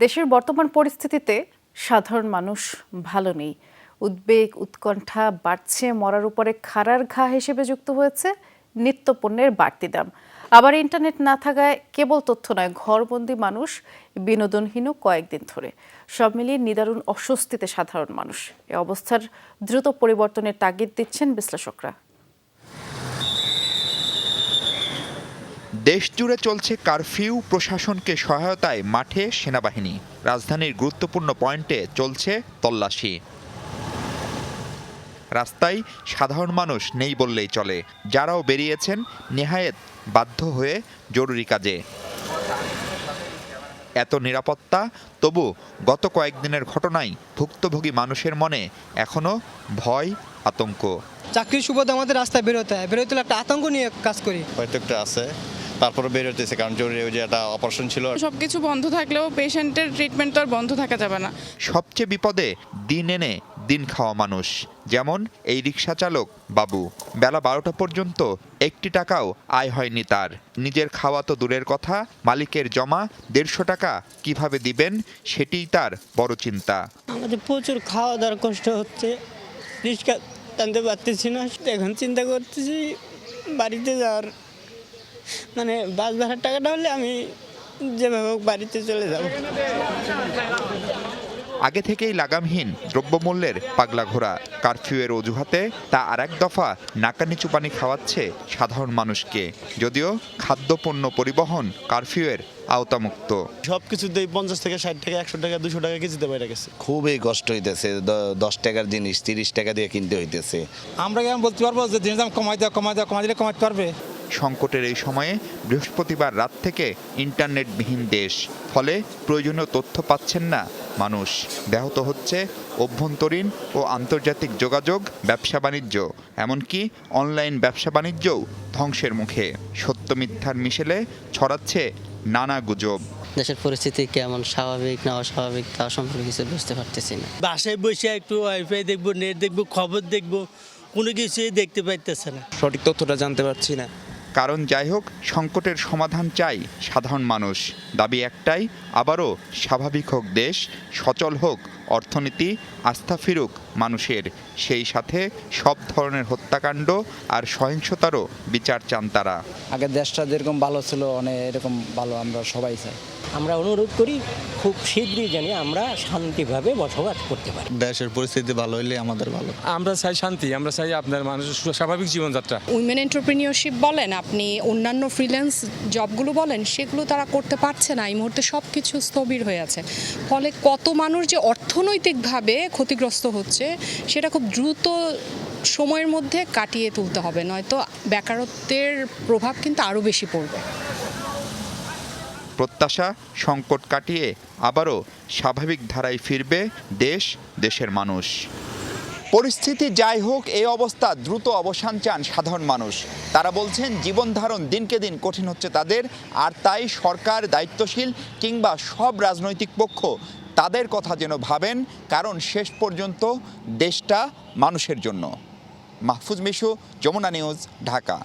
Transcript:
দেশের বর্তমান পরিস্থিতিতে সাধারণ মানুষ ভালো নেই। উদ্বেগ উৎকণ্ঠা বাড়ছে, মরার উপরে খাড়ার ঘা হিসেবে যুক্ত হয়েছে নিত্যপণ্যের বাড়তি দাম। আবার ইন্টারনেট না থাকায় কেবল তথ্য নয়, ঘরবন্দি মানুষ বিনোদনহীন কয়েকদিন ধরে। সব মিলিয়ে নিদারুণ অস্বস্তিতে সাধারণ মানুষ। এ অবস্থার দ্রুত পরিবর্তনের তাগিদ দিচ্ছেন বিশ্লেষকরা। দেশ জুড়ে চলছে কারফিউ, প্রশাসনকে সহায়তায় মাঠে সেনাবাহিনী। রাজধানীর গুরুত্বপূর্ণ পয়েন্টে চলছে তল্লাশি। রাস্তায় সাধারণ মানুষ নেই বললেই চলে। যারাও বেরিয়েছেন নেহায়েত বাধ্য হয়ে জরুরি কাজে। এত নিরাপত্তা, তবু গত কয়েকদিনের ঘটনায় ভুক্তভোগী মানুষের মনে এখনো ভয়, আতঙ্ক। চাকরির সুবাদে আমাদের রাস্তায় বেরোতে হয়, বেরোতে হলে একটা আতঙ্ক নিয়ে কাজ করি। হয়তো একটা আছে, তারপরে বের হতেছে, কারণ জরুরি ওই যে একটা অপারেশন ছিল। সবকিছু বন্ধ থাকলেও পেশেন্টের ট্রিটমেন্ট তো আর বন্ধ থাকা যাবে না। সবচেয়ে বিপদে দিন এনে দিন খাওয়া মানুষ, যেমন এই রিকশা চালক বাবু। বেলা 12টা পর্যন্ত একটি টাকাও আয় হয়নি তার। নিজের খাওয়া তো দূরের কথা, মালিকের জমা 150 টাকা কিভাবে দিবেন সেটিই তার বড় চিন্তা। আমাদের প্রচুর খাওয়া দাওয়ার কষ্ট হচ্ছে, রিক্সা টানতে পারতেছি না। এখন চিন্তা করতেছি বাড়িতে যাওয়ার, মানে বাস ভাড়ার টাকাটা হলে আমি যেভাবে হোক বাড়িতে চলে যাব। আগে থেকেই লাগামহীন দ্রব্যমূল্যের পাগলা ঘোরা, কারফিউয়ের অজুহাতে তা আরেক দফা নাকানি চুপানি খাওয়াচ্ছে সাধারণ মানুষকে। যদিও খাদ্যপণ্য পরিবহন কারফিউয়ের আওতামুক্ত। সব কিছুতেই 50 থেকে 60 টাকা, 100 টাকা, 200 টাকা কেজিতে বাইরে গেছে। খুবই কষ্ট হইতেছে। 10 টাকার জিনিস 30 টাকা দিয়ে কিনতে হইতেছে। আমরা কেমন বলতে পারবো যে জিনিস দাম কমাই দিলে কমাতে পারবে। সংকটের এই সময়ে বৃহস্পতিবার রাত থেকে ইন্টারনেটবিহীন দেশ, ফলে প্রয়োজনীয় তথ্য পাচ্ছেন না মানুষ। ব্যাহত হচ্ছে অভ্যন্তরীণ ও আন্তর্জাতিক যোগাযোগ, ব্যবসা বাণিজ্য, এমনকি অনলাইন ব্যবসা বাণিজ্যও ধ্বংসের মুখে। সত্য মিথ্যার মিশেলে ছড়াচ্ছে নানা গুজব। দেশের পরিস্থিতি কেমন, স্বাভাবিক না অস্বাভাবিক, তা সম্পর্কে কিছু বুঝতে পারতেছি না। বাসায় বসে একটু ওয়াইফাই দেখবো, নেট দেখবো, খবর দেখবো, কোনো কিছুই দেখতে পাইতেছে না। সঠিক তথ্যটা জানতে পারছি না। কারণ যাই হোক, সংকটের সমাধান চাই সাধারণ মানুষ। দাবি একটাই, আবারও স্বাভাবিক হোক দেশ, সচল হোক অর্থনীতি, আস্থা ফিরুক মানুষের। সেই সাথে সব ধরনের হত্যাকাণ্ড আর সহিংসতারও বিচার চান তারা। আগে দেশটা যেরকম ভালো ছিল, অনেক এরকম ভালো আমরা সবাই চাই। আমরা অনুরোধ করি খুব শীঘ্রই জানি আমরা শান্তিভাবে বসবাস করতে পারি। দেশের পরিস্থিতি ভালো হইলে আমাদের ভালো। আমরা চাই শান্তি, আমরা চাই আপনার মানুষের স্বাভাবিক জীবনযাত্রা। উইমেন এন্টারপ্রেনিয়রশিপ বলেন, আপনি অন্যান্য ফ্রিল্যান্স জবগুলো বলেন, সেগুলো তারা করতে পারছে না। এই মুহূর্তে সব কিছু স্থবির হয়ে আছে। ফলে কত মানুষ যে অর্থনৈতিকভাবে ক্ষতিগ্রস্ত হচ্ছে, সেটা খুব দ্রুত সময়ের মধ্যে কাটিয়ে তুলতে হবে, নয়তো বেকারত্বের প্রভাব কিন্তু আরও বেশি পড়বে। প্রত্যাশা, সংকট কাটিয়ে আবারও স্বাভাবিক ধারায় ফিরবে দেশ, দেশের মানুষ। পরিস্থিতি যাই হোক, এই অবস্থা দ্রুত অবসান চান সাধারণ মানুষ। তারা বলছেন জীবন ধারণ দিনকে দিন কঠিন হচ্ছে তাদের, আর তাই সরকার, দায়িত্বশীল কিংবা সব রাজনৈতিক পক্ষ তাদের কথা যেন ভাবেন, কারণ শেষ পর্যন্ত দেশটা মানুষের জন্য। মাহফুজ মিশু, যমুনা নিউজ, ঢাকা।